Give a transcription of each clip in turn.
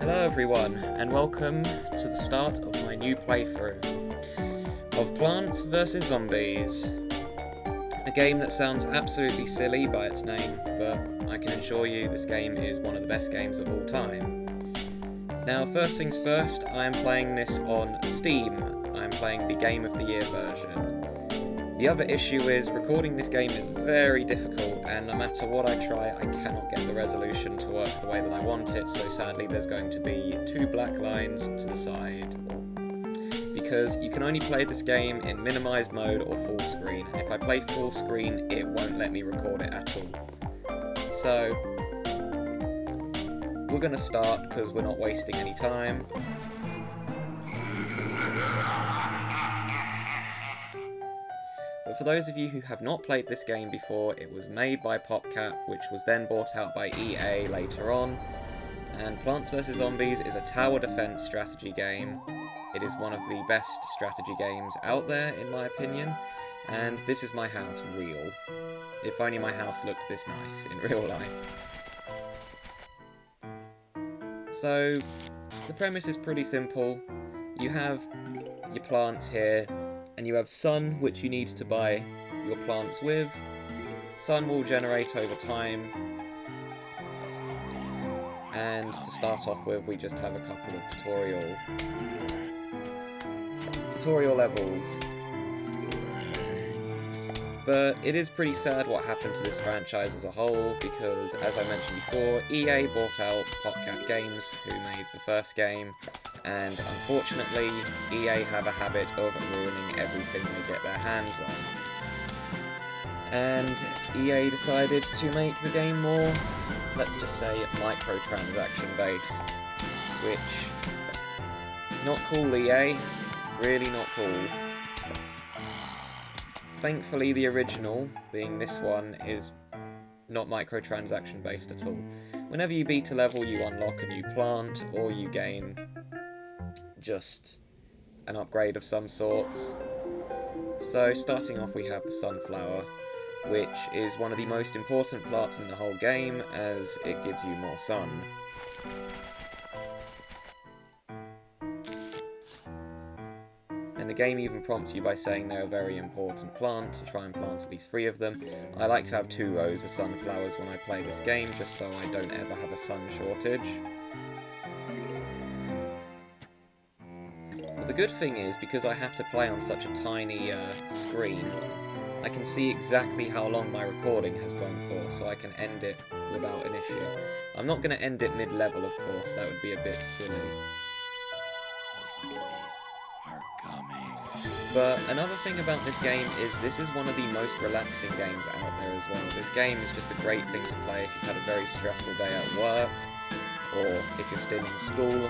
Hello everyone, and welcome to the start of my new playthrough of Plants vs Zombies. A game that sounds absolutely silly by its name, but I can assure you this game is one of the best games of all time. Now, first things first, I am playing this on Steam. I am playing the Game of the Year version. The other issue is recording this game is very difficult, and no matter what I try, I cannot get the resolution to work the way that I want it, so sadly there's going to be two black lines to the side, because you can only play this game in minimized mode or full screen. If I play full screen, it won't let me record it at all. So, we're going to start because we're not wasting any time. But for those of you who have not played this game before, it was made by PopCap, which was then bought out by EA later on, and Plants vs Zombies is a tower defense strategy game. It is one of the best strategy games out there, in my opinion, and this is my house real. If only my house looked this nice in real life. So, the premise is pretty simple. You have your plants here, and you have sun, which you need to buy your plants with. Sun will generate over time. And to start off with, we just have a couple of tutorial levels. But it is pretty sad what happened to this franchise as a whole, because, as I mentioned before, EA bought out PopCap Games, who made the first game, and unfortunately, EA have a habit of ruining everything they get their hands on. And EA decided to make the game more, let's just say, microtransaction based, which, not cool, EA, really not cool. Thankfully, the original, being this one, is not microtransaction based at all. Whenever you beat a level, you unlock a new plant, or you gain just an upgrade of some sorts. So, starting off, we have the sunflower, which is one of the most important plants in the whole game, as it gives you more sun. And the game even prompts you by saying they're a very important plant, to try and plant at least 3 of them. I like to have 2 rows of sunflowers when I play this game, just so I don't ever have a sun shortage. But the good thing is, because I have to play on such a tiny screen, I can see exactly how long my recording has gone for, so I can end it without an issue. I'm not going to end it mid-level, of course, that would be a bit silly. But another thing about this game is this is one of the most relaxing games out there as well. This game is just a great thing to play if you've had a very stressful day at work, or if you're still in school.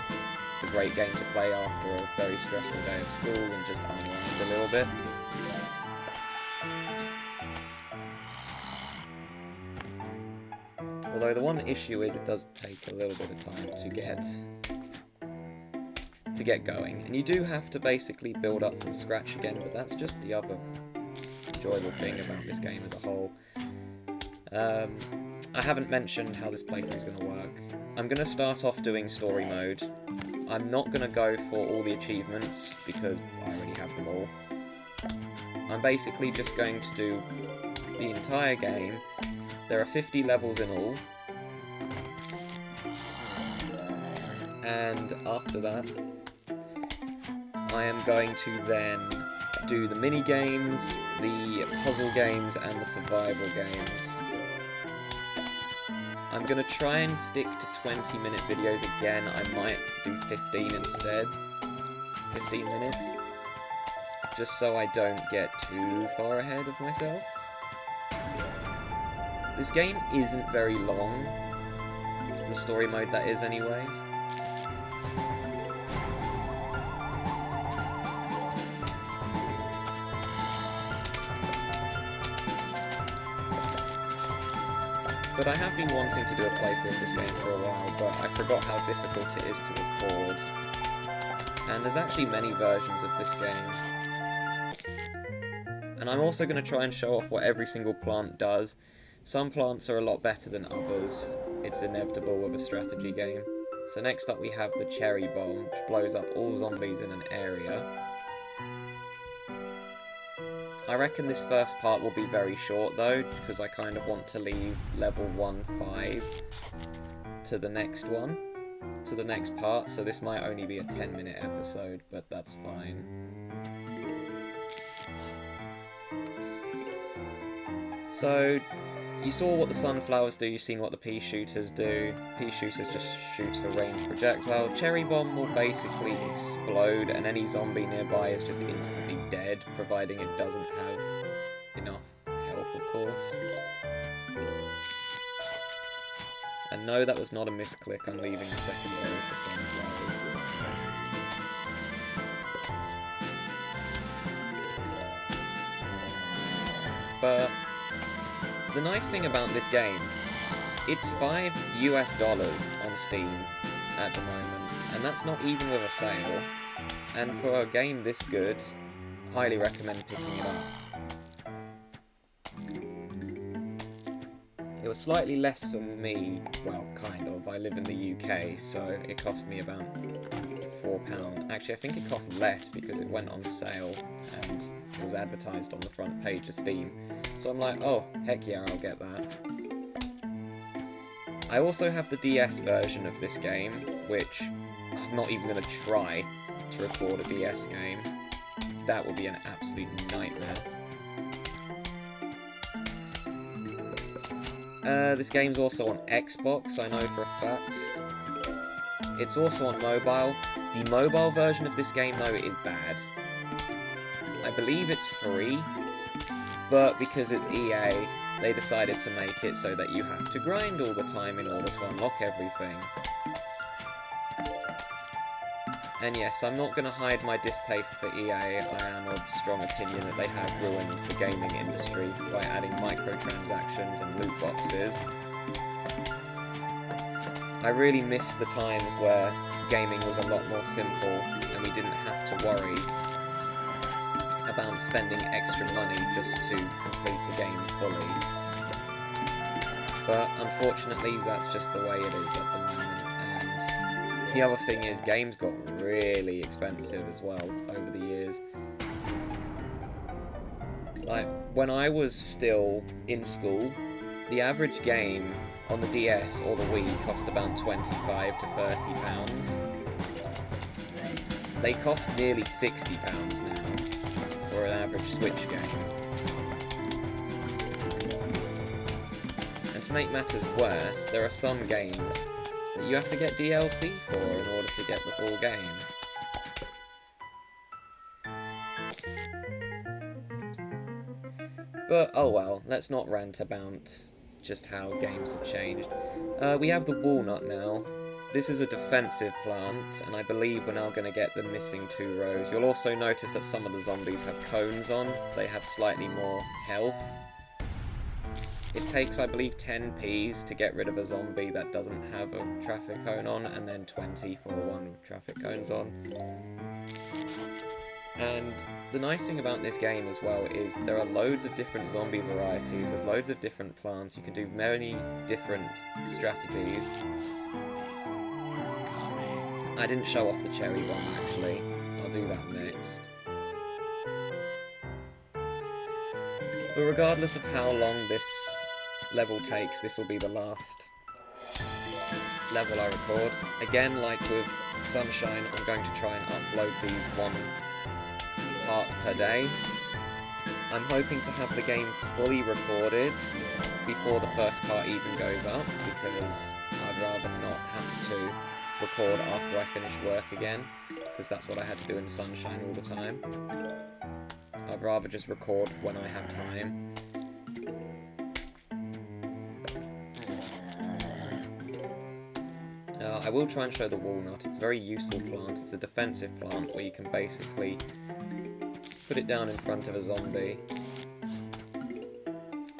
It's a great game to play after a very stressful day of school and just unwind a little bit. Although the one issue is it does take a little bit of time to get going, and you do have to basically build up from scratch again, but that's just the other enjoyable thing about this game as a whole. I haven't mentioned how this playthrough is going to work. I'm going to start off doing story mode. I'm not going to go for all the achievements, because I already have them all. I'm basically just going to do the entire game. There are 50 levels in all. And after that, I am going to then do the mini-games, the puzzle games, and the survival games. I'm going to try and stick to 20-minute videos again. I might do 15 instead. 15 minutes. Just so I don't get too far ahead of myself. This game isn't very long. The story mode, that is, anyways. But I have been wanting to do a playthrough of this game for a while, but I forgot how difficult it is to record. And there's actually many versions of this game. And I'm also going to try and show off what every single plant does. Some plants are a lot better than others. It's inevitable with a strategy game. So next up we have the cherry bomb, which blows up all zombies in an area. I reckon this first part will be very short though, because I kind of want to leave level 1-5 to the next one, to the next part, so this might only be a 10-minute episode, but that's fine. So, you saw what the sunflowers do, you've seen what the pea shooters do. Pea shooters just shoot a ranged projectile. Cherry bomb will basically explode and any zombie nearby is just instantly dead, providing it doesn't have enough health, of course. And no, that was not a misclick, I'm leaving a secondary for sunflowers. But the nice thing about this game, it's $5 US on Steam at the moment, and that's not even with a sale. And for a game this good, highly recommend picking it up. It was slightly less for me, well, kind of. I live in the UK, so it cost me about £4. Actually, I think it cost less because it went on sale and it was advertised on the front page of Steam. So I'm like, oh, heck yeah, I'll get that. I also have the DS version of this game, which I'm not even going to try to record a DS game. That would be an absolute nightmare. This game's also on Xbox, I know for a fact. It's also on mobile. The mobile version of this game, though, is bad. I believe it's free, but because it's EA, they decided to make it so that you have to grind all the time in order to unlock everything. And yes, I'm not going to hide my distaste for EA, I am of strong opinion that they have ruined the gaming industry by adding microtransactions and loot boxes. I really miss the times where gaming was a lot more simple and we didn't have to worry about spending extra money just to complete a game fully. But unfortunately, that's just the way it is at the moment. And the other thing is, games got really expensive as well over the years. Like, when I was still in school, the average game on the DS or the Wii cost about £25 to £30. They cost nearly £60 now for an average Switch game. And to make matters worse, there are some games that you have to get DLC for in order to get the full game. But oh well, let's not rant about just how games have changed. We have the Walnut now. This is a defensive plant, and I believe we're now going to get the missing 2 rows. You'll also notice that some of the zombies have cones on. They have slightly more health. It takes, I believe, 10 Ps to get rid of a zombie that doesn't have a traffic cone on, and then 20 for one with traffic cones on. And the nice thing about this game as well is there are loads of different zombie varieties, there's loads of different plants, you can do many different strategies. I didn't show off the cherry bomb actually, I'll do that next. But regardless of how long this level takes, this will be the last level I record. Again, like with Sunshine, I'm going to try and upload these 1 part per day. I'm hoping to have the game fully recorded before the first part even goes up, because I'd rather not have to record after I finish work again, because that's what I had to do in Sunshine all the time. I'd rather just record when I have time. I will try and show the Walnut. It's a very useful plant. It's a defensive plant where you can basically put it down in front of a zombie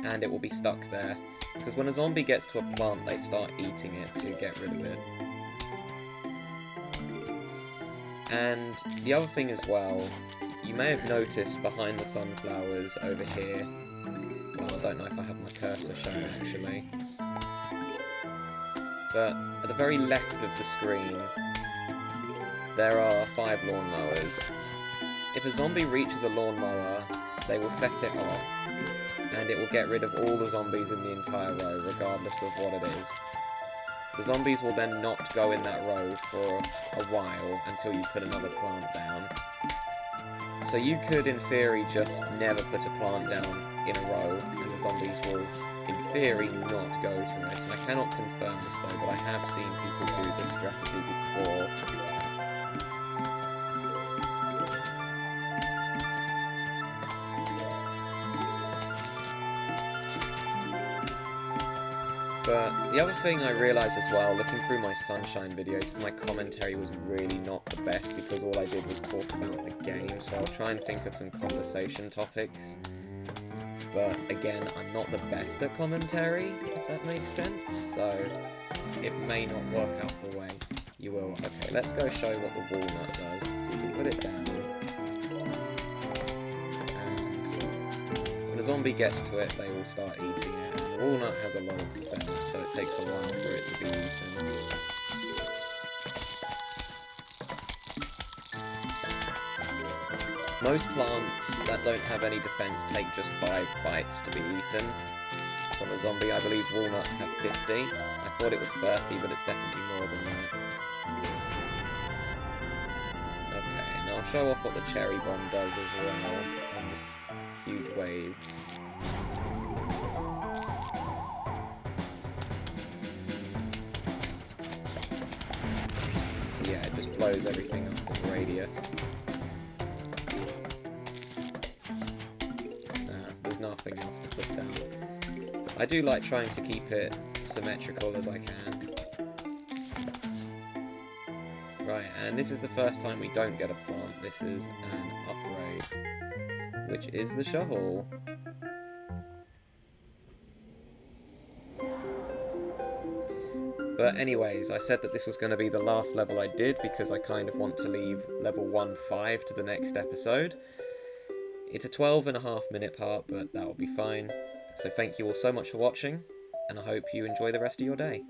and it will be stuck there. Because when a zombie gets to a plant, they start eating it to get rid of it. And the other thing as well, you may have noticed behind the sunflowers over here, well, I don't know if I have my cursor shown actually, But at the very left of the screen, there are 5 lawnmowers. If a zombie reaches a lawnmower, they will set it off, and it will get rid of all the zombies in the entire row, regardless of what it is. The zombies will then not go in that row for a while until you put another plant down. So you could, in theory, just never put a plant down in a row, and the zombies will, in theory, not go to it. And I cannot confirm this though, but I have seen people do this strategy before. But the other thing I realised as well, looking through my Sunshine videos, is my commentary was really not the best because all I did was talk about the game, so I'll try and think of some conversation topics. But again, I'm not the best at commentary, if that makes sense, so it may not work out the way you will. Okay, let's go show what the walnut does. So you can put it down, and when a zombie gets to it, they will start eating it. And the walnut has a lot of defense, so it takes a while for it to be eaten. Most plants that don't have any defense take just 5 bites to be eaten from a zombie. I believe walnuts have 50. I thought it was 30, but it's definitely more than that. Okay, and I'll show off what the cherry bomb does as well on this huge wave. So yeah, it just blows everything up in radius. Nothing else to put down. I do like trying to keep it symmetrical as I can. Right, and this is the first time we don't get a plant. This is an upgrade, which is the shovel. But anyways, I said that this was going to be the last level I did because I kind of want to leave level 1-5 to the next episode. It's a 12.5-minute part, but that will be fine. So thank you all so much for watching, and I hope you enjoy the rest of your day.